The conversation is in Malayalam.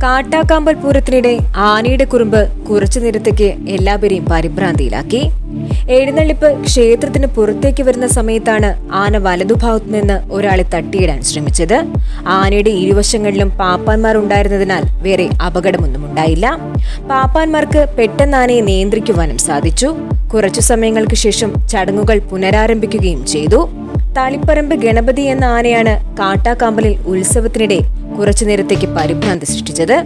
കാട്ടാക്കാമ്പൽ പൂരത്തിനിടെ ആനയുടെ കുറുമ്പ് കുറച്ചു നേരത്തേക്ക് എല്ലാവരെയും പരിഭ്രാന്തിയിലാക്കി. എഴുന്നള്ളിപ്പ് ക്ഷേത്രത്തിന് പുറത്തേക്ക് വരുന്ന സമയത്താണ് ആന വലതുഭാഗത്തു നിന്ന് ഒരാളെ തട്ടിയിടാൻ ശ്രമിച്ചത്. ആനയുടെ ഇരുവശങ്ങളിലും പാപ്പാന്മാർ ഉണ്ടായിരുന്നതിനാൽ വേറെ അപകടമൊന്നും ഉണ്ടായില്ല. പാപ്പാന്മാർക്ക് പെട്ടെന്ന് ആനയെ നിയന്ത്രിക്കുവാനും സാധിച്ചു. കുറച്ചു സമയങ്ങൾക്ക് ശേഷം ചടങ്ങുകൾ പുനരാരംഭിക്കുകയും ചെയ്തു. തളിപ്പറമ്പ് ഗണപതി എന്ന ആനയാണ് കാട്ടാക്കാമ്പലിൽ ഉത്സവത്തിനിടെ കുറച്ചു നേരത്തേക്ക് പരിഭ്രാന്തി സൃഷ്ടിച്ചത്.